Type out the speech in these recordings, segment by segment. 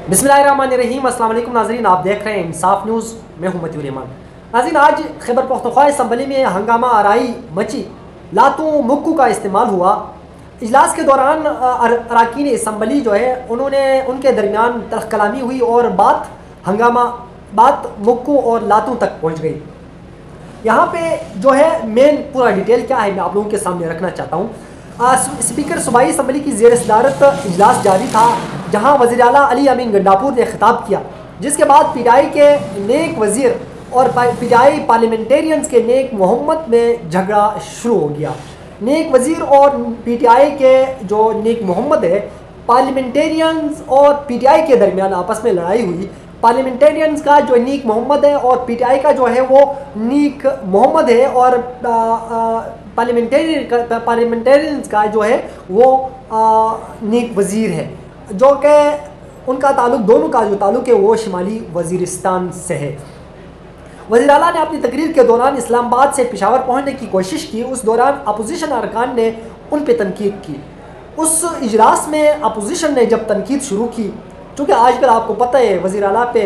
बिस्मिल्लाहिर्रहमानिर्रहीम। अस्सलाम वालेकुम नाज़रीन, आप देख रहे हैं इंसाफ न्यूज़। मैं हूं मतीउर रहमान। नाज़रीन, आज खैबर पख्तूनख्वा असम्बली में हंगामा आराई मची, लातों मुक्कू का इस्तेमाल हुआ। इजलास के दौरान अरकान असम्बली जो है उन्होंने उनके दरमियान तल्ख़ कलामी हुई और बात मुक्कू और लातों तक पहुँच गई। यहाँ पे जो है मेन पूरा डिटेल क्या है मैं आप लोगों के सामने रखना चाहता हूँ। स्पीकर सूबाई असम्बली की ज़ेर सदारत इजलास जारी था, जहाँ वज़ीर आला अली अमीन गंडापुर ने खिताब किया, जिसके बाद पीटीआई के नेक वज़ीर और पीटीआई पार्लियामेंटेरियंस के नेक मोहम्मद में झगड़ा शुरू हो गया। नेक वज़ीर और पीटीआई के जो नेक मोहम्मद है, पार्लियामेंटेरियंस और पीटीआई के दरमियान आपस में लड़ाई हुई। पार्लियामेंटेरियंस का जो नीक मोहम्मद है और पीटीआई का जो है वो नीक मोहम्मद है, और पार्लियामेंटेरियंस का जो है वो नीक वज़ीर है, जो कि उनका ताल्लुक़ दोनों का जो ताल्लुक़ है वो शुमाली वज़ीरिस्तान से है। वज़ीर आला ने अपनी तकरीर के दौरान इस्लामाबाद से पेशावर पहुँचने की कोशिश की। उस दौरान अपोजिशन अरकान ने उन पर तनकीद की। उस इजलास में अपोजिशन ने जब तनकीद शुरू की, चूँकि आजकल आपको पता है वज़ीर आला पे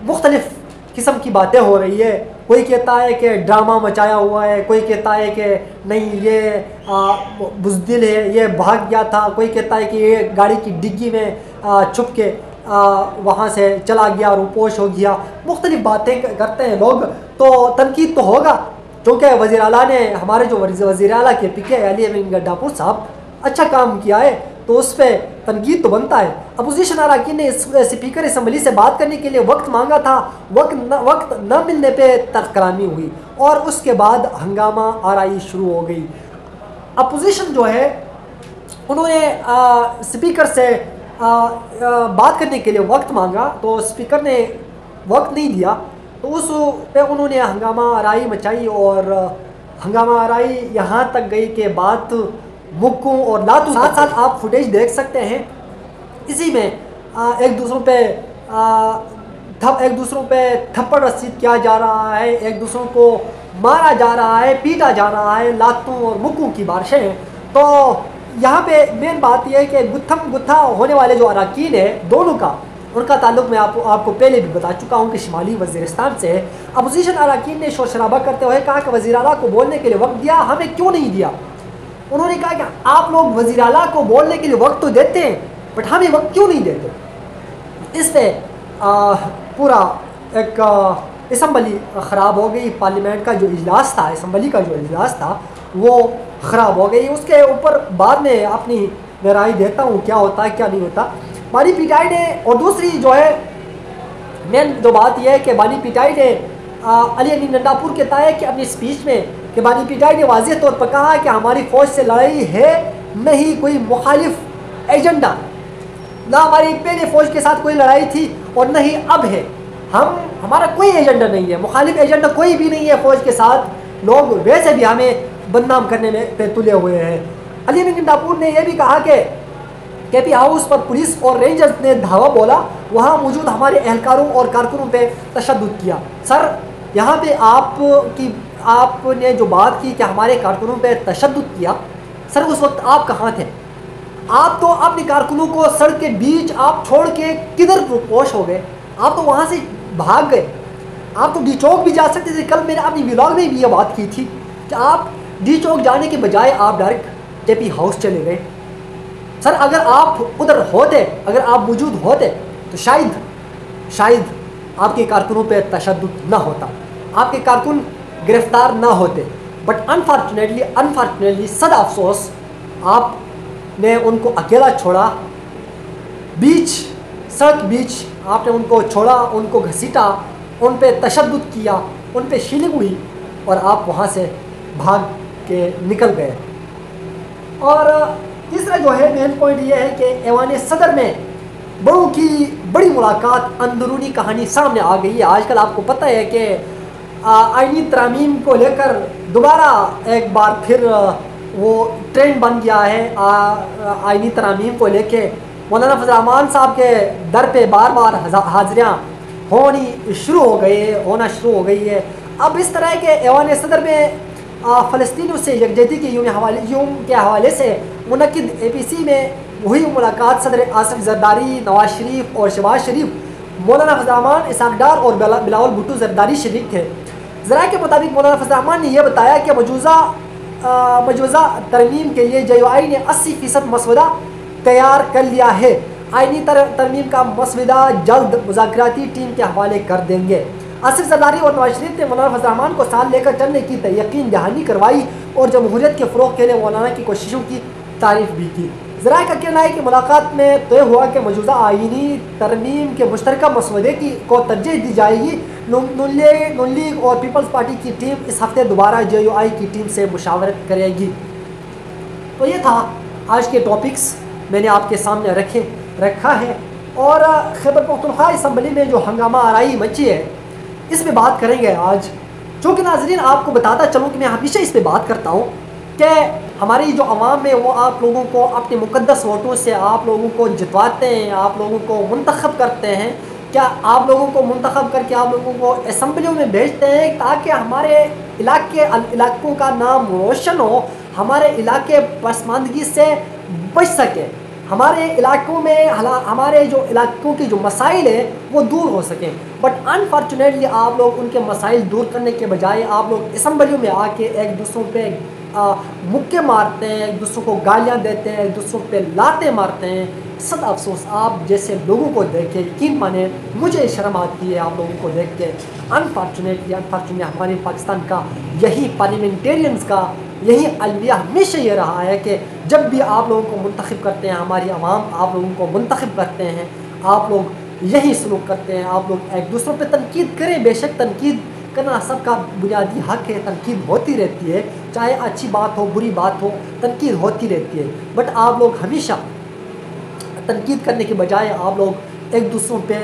मुख्तलिफ़ किस्म की बातें हो रही है। कोई कहता है कि ड्रामा मचाया हुआ है, कोई कहता है कि नहीं ये बुज़दिल है, ये भाग गया था, कोई कहता है कि ये गाड़ी की डिग्गी में छुप के वहाँ से चला गया, रूपोश हो गया। मुख्तलिफ़ बातें करते हैं लोग, तो तनकीद तो होगा, क्योंकि वज़ीर आला ने हमारे जो वज़ीर आला के पिके अली अमीन गंडापुर साहब अच्छा काम किया है, तो उस पर तनकीद तो बनता है। अपोजिशन अरकान ने स्पीकर असम्बली से बात करने के लिए वक्त मांगा था। वक्त न मिलने पे तल्ख़ कलामी हुई और उसके बाद हंगामा आराई शुरू हो गई। अपोजिशन जो है उन्होंने स्पीकर से बात करने के लिए वक्त मांगा, तो स्पीकर ने वक्त नहीं दिया, तो उस पे उन्होंने हंगामा आराई मचाई और हंगामा आराई यहाँ तक गई कि बात मुक्कों और लातों साथ साथ आप फुटेज देख सकते हैं। इसी में एक दूसरों पे थप्पड़ रसीद किया जा रहा है, एक दूसरों को मारा जा रहा है, पीटा जा रहा है, लातों और मुक्कों की बारिशें हैं। तो यहाँ पे मेन बात यह है कि गुत्थम गुत्था होने वाले जो अरकान है दोनों का, उनका ताल्लुक़ मैं आपको पहले भी बता चुका हूँ कि शुमाली वज़ीरिस्तान से है। अपोजिशन अरकान ने शोर शराबा करते हुए कहा कि वज़ीर आला को बोलने के लिए वक्त दिया, हमें क्यों नहीं दिया। उन्होंने कहा कि आप लोग वज़ीर आला को बोलने के लिए वक्त तो देते हैं, बट हमें वक्त क्यों नहीं देते। इस पे पूरा एक असम्बली ख़राब हो गई। पार्लियामेंट का जो इजलास था, असम्बली का जो इजलास था वो ख़राब हो गई। उसके ऊपर बाद में अपनी राय देता हूँ क्या होता है क्या नहीं होता। बानी पीटीआई ने, और दूसरी जो है मेन जो बात यह है कि बानी पीटीआई ने अली अमीन गंडापुर कहता है कि अपनी स्पीच में कि बानी पीटीआई ने वाज़ेह तौर पर कहा कि हमारी फ़ौज से लड़ाई है नहीं कोई मुखालिफ एजेंडा, ना हमारी पहले फ़ौज के साथ कोई लड़ाई थी और न ही अब है। हमारा कोई एजेंडा नहीं है, मुखालिफ एजेंडा कोई भी नहीं है फ़ौज के साथ। लोग वैसे भी हमें बदनाम करने में पे तुले हुए हैं। अली अमीन गंडापुर ने यह भी कहा कि केपी हाउस पर पुलिस और रेंजर्स ने धावा बोला, वहाँ मौजूद हमारे एहलकारों और कारकुनों पे तशद्दुद किया। सर, यहाँ पे आपने जो बात की कि हमारे कारकुनों पे तशद्दुद किया, सर उस वक्त आप कहाँ थे? आप तो अपने कारकुनों को सड़क के बीच आप छोड़ के किधर पोश हो गए? आप तो वहाँ से भाग गए। आप तो डी चौक भी जा सकते थे। कल मैंने अपनी व्लॉग में भी ये बात की थी कि आप डी चौक जाने के बजाय आप डायरेक्ट केपी हाउस चले गए। सर, अगर आप उधर होते, अगर आप मौजूद होते, तो शायद आपके कारकुनों पे तशद्दुद ना होता, आपके कारकुन गिरफ्तार ना होते। बट अनफॉर्चुनेटली सदा अफसोस आपने उनको अकेला छोड़ा, सड़क बीच आपने उनको छोड़ा, उनको घसीटा, उन पे तशद्दुद किया, उन पे शीलिंग हुई और आप वहाँ से भाग के निकल गए। और तीसरा जो है मेन पॉइंट ये है कि ऐवान सदर में बड़ों की बड़ी मुलाकात, अंदरूनी कहानी सामने आ गई है। आजकल आपको पता है कि आईनी तरामीम को लेकर दोबारा एक बार फिर वो ट्रेंड बन गया है। आईनी तरामीम को लेके मौलाना फजल रहमान साहब के दर पे बार बार हाजिरियाँ होना शुरू हो गई है। अब इस तरह के ऐवान सदर में फ़लस्तीनियों से यकजहती के यूम के हवाले से मुनक्किद APC में वही मुलाकात सदर आसिफ जरदारी, नवाज शरीफ और शहबाज शरीफ, मौलाना फजल रहमान, इसाक डार और बिलावल भुट्टो जरदारी शरीक थे। ज़राए के मुताबिक मौलाना फजल रहमान ने यह बताया कि मौजूदा तरमीम के लिए JUI ने 80% मसवदा तैयार कर लिया है। आइनी तरमीम का मसवदा जल्द मुज़ाकराती टीम के हवाले कर देंगे। आसिफ जरदारी और नवाज शरीफ ने मौलाना फजल रहमान को साथ लेकर चलने की यकीन दहानी करवाई और जमहूरियत के फ़रोग़ के लिए मौलाना की कोशिशों की तारीफ़ भी की। ज़राए का कहना है कि मुलाकात में तय हुआ कि मौजूदा आइनी तरमीम के मुश्तरका मसवदे को तरजीह दी जाएगी। नून लीग और पीपल्स पार्टी की टीम इस हफ्ते दोबारा JUI की टीम से मुशावरत करेगी। तो ये था आज के टॉपिक्स मैंने आपके सामने रखा है। और खैबर पख्तूनख्वा असम्बली में जो हंगामा आराई मची है, इस पर बात करेंगे आज। चूँकि नाज़रीन आपको बताता चलूँ कि मैं हमेशा इस पर बात करता हूँ कि हमारी जो अवाम है वो आप लोगों को अपने मुक़द्दस वोटों से आप लोगों को जितवाते हैं, आप लोगों को मुंतखब करते हैं। क्या आप लोगों को मुंतखब करके आप लोगों को असम्बलियों में भेजते हैं ताकि हमारे इलाकों का नाम रोशन हो, हमारे इलाके पसमानदगी से बच सके, हमारे इलाकों में हमारे जो इलाकों के जो मसाइल है वो दूर हो सकें। बट अनफॉर्चुनेटली आप लोग उनके मसाइल दूर करने के बजाय आप लोग असम्बलियों में आके एक दूसरों पे मुक्के मारते हैं, एक दूसरों को गालियाँ देते हैं, एक दूसरों पे लाते मारते हैं। सद अफसोस आप जैसे लोगों को देख के यकीन माने मुझे शर्म आती है आप लोगों को देख के। अनफॉर्चुनेटली हमारे पाकिस्तान का यही पार्लियामेंटेरियंस का यही अलविया हमेशा ये रहा है कि जब भी आप लोगों को मुंतखब करते हैं, हमारी आवाम आप लोगों को मुंतखब करते हैं, आप लोग यही सलूक करते हैं। आप लोग एक दूसरों पे तनकीद करें, बेशक तनकीद करना सबका बुनियादी हक है, तनकीद होती रहती है, चाहे अच्छी बात हो बुरी बात हो, तनकीद होती रहती है। बट आप लोग हमेशा तनकीद करने के बजाय आप लोग एक दूसरों पे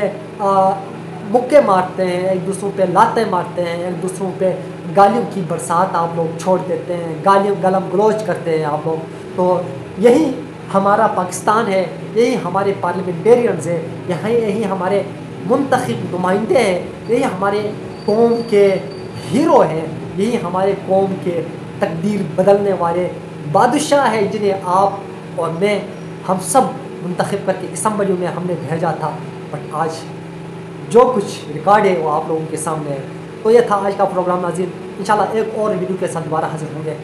मुक्के मारते हैं, एक दूसरों पे लाते मारते हैं, एक दूसरों पे गालियों की बरसात आप लोग छोड़ देते हैं, गालियों गलम गलोच करते हैं आप लोग। तो यही हमारा पाकिस्तान है, यही हमारे पार्लियामेंटेरियंस है, यही हमारे मुंतखब नुमाइंदे हैं, यही हमारे कौम के हीरो हैं, यही हमारे कौम के तकदीर बदलने वाले बादशाह हैं जिन्हें आप और मैं हम सब मुंतखब करके असम्बलियों में हमने भेजा था। बट आज जो कुछ रिकॉर्ड है वो आप लोगों के सामने है। तो ये था आज का प्रोग्राम नाज़रीन। इंशाल्लाह एक और वीडियो के साथ दोबारा हाजिर होंगे।